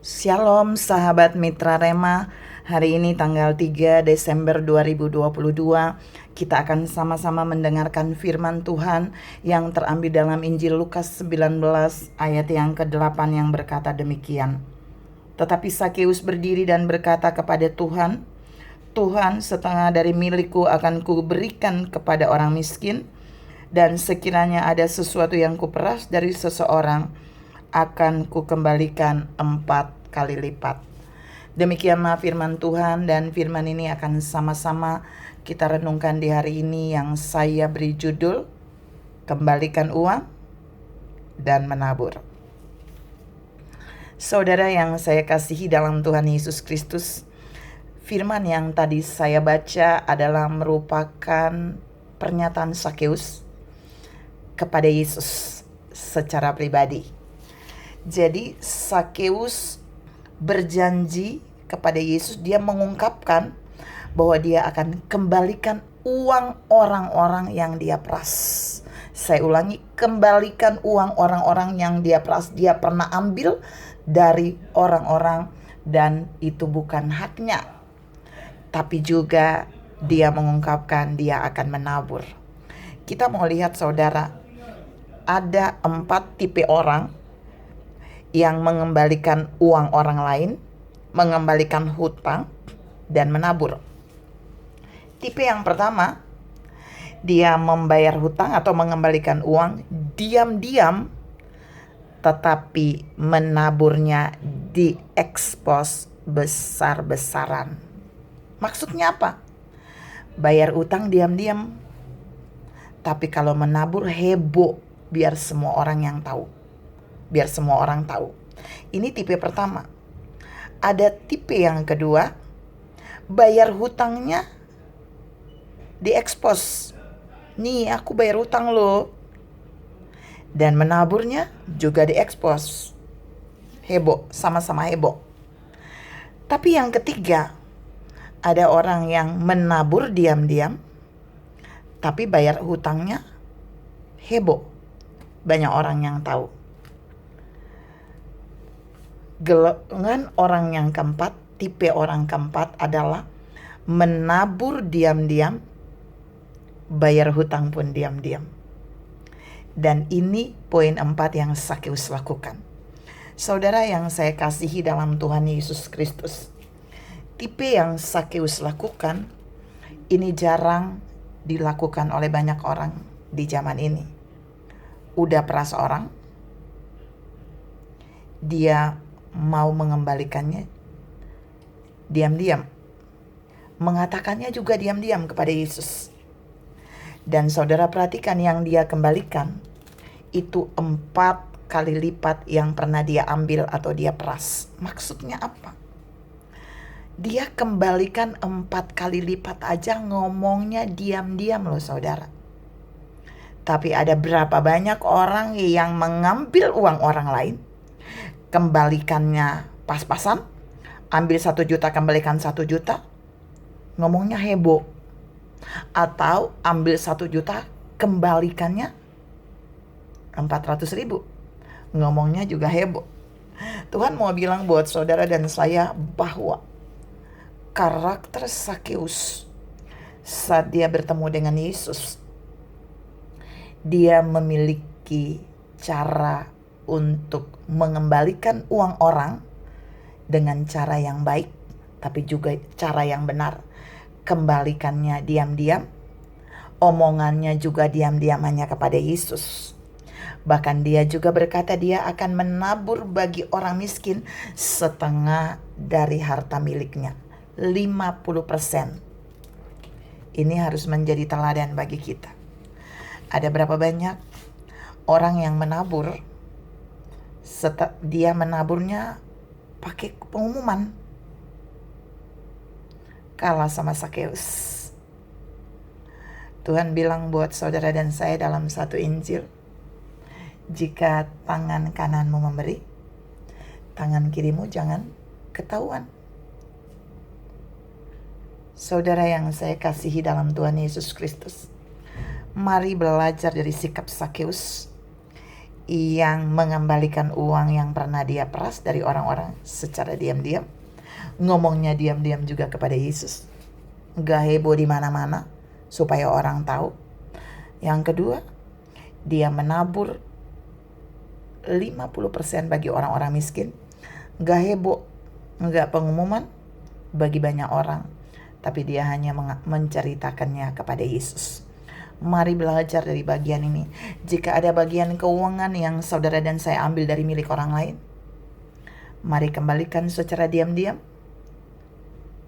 Shalom sahabat Mitra Rema. Hari ini tanggal 3 Desember 2022, kita akan sama-sama mendengarkan firman Tuhan yang terambil dalam Injil Lukas 19 ayat yang ke-8 yang berkata demikian. Tetapi Sakeus berdiri dan berkata kepada Tuhan, "Tuhan, setengah dari milikku akan kuberikan kepada orang miskin, dan sekiranya ada sesuatu yang kuperas dari seseorang, akan kukembalikan 4 kali lipat." Demikianlah firman Tuhan, dan firman ini akan sama-sama kita renungkan di hari ini yang saya beri judul Kembalikan Uang dan Menabur. Saudara yang saya kasihi dalam Tuhan Yesus Kristus, firman yang tadi saya baca adalah merupakan pernyataan Sakeus kepada Yesus secara pribadi. Jadi Sakeus berjanji kepada Yesus, dia mengungkapkan bahwa dia akan kembalikan uang orang-orang yang dia peras. Saya ulangi, kembalikan uang orang-orang yang dia peras. Dia pernah ambil dari orang-orang dan itu bukan haknya. Tapi juga dia mengungkapkan dia akan menabur. Kita mau lihat saudara, ada 4 tipe orang yang mengembalikan uang orang lain, mengembalikan hutang, dan menabur. Tipe yang pertama, dia membayar hutang atau mengembalikan uang diam-diam, tetapi menaburnya diekspos besar-besaran. Maksudnya apa? Bayar utang diam-diam, tapi kalau menabur heboh, biar semua orang yang tahu. Biar semua orang tahu. Ini tipe pertama. Ada tipe yang kedua, bayar hutangnya diekspos. Nih, aku bayar hutang loh. Dan menaburnya juga diekspos. Heboh, sama-sama heboh. Tapi yang ketiga, ada orang yang menabur diam-diam, tapi bayar hutangnya heboh. Banyak orang yang tahu. Golongan orang yang keempat, tipe orang keempat adalah menabur diam-diam, bayar hutang pun diam-diam. Dan ini poin 4 yang Sakeus lakukan. Saudara yang saya kasihi dalam Tuhan Yesus Kristus, tipe yang Sakeus lakukan ini jarang dilakukan oleh banyak orang di zaman ini. Udah peras orang, dia mau mengembalikannya diam-diam, mengatakannya juga diam-diam kepada Yesus. Dan saudara perhatikan, yang dia kembalikan itu 4 kali lipat yang pernah dia ambil atau dia peras. Maksudnya apa? Dia kembalikan 4 kali lipat aja, ngomongnya diam-diam loh saudara. Tapi ada berapa banyak orang yang mengambil uang orang lain, kembalikannya pas-pasan, ambil 1 juta kembalikan 1 juta, ngomongnya heboh. Atau ambil 1 juta kembalikannya 400.000, ngomongnya juga heboh. Tuhan mau bilang buat saudara dan saya bahwa karakter Sakeus saat dia bertemu dengan Yesus, dia memiliki cara untuk mengembalikan uang orang dengan cara yang baik, tapi juga cara yang benar. Kembalikannya diam-diam, omongannya juga diam-diam hanya kepada Yesus. Bahkan dia juga berkata dia akan menabur bagi orang miskin setengah dari harta miliknya, 50%. Ini harus menjadi teladan bagi kita. Ada berapa banyak orang yang menabur, dia menaburnya pakai pengumuman, kalah sama Sakeus. Tuhan bilang buat saudara dan saya dalam satu Injil, jika tangan kananmu memberi, tangan kirimu jangan ketahuan. Saudara yang saya kasihi dalam Tuhan Yesus Kristus, mari belajar dari sikap Sakeus. yang mengembalikan uang yang pernah dia peras dari orang-orang secara diam-diam. Ngomongnya diam-diam juga kepada Yesus. Gak heboh di mana-mana supaya orang tahu. Yang kedua, dia menabur 50% bagi orang-orang miskin. Gak heboh, gak pengumuman bagi banyak orang, tapi dia hanya menceritakannya kepada Yesus. Mari belajar dari bagian ini. Jika ada bagian keuangan yang saudara dan saya ambil dari milik orang lain, mari kembalikan secara diam-diam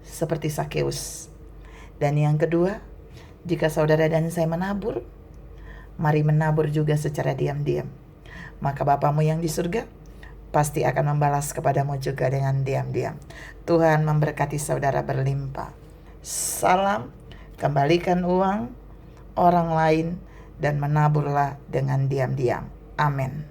seperti Sakeus. Dan yang kedua, jika saudara dan saya menabur, mari menabur juga secara diam-diam. Maka Bapamu yang di surga pasti akan membalas kepadamu juga dengan diam-diam. Tuhan memberkati saudara berlimpah. Salam, kembalikan uang orang lain dan menaburlah dengan diam-diam. Amin.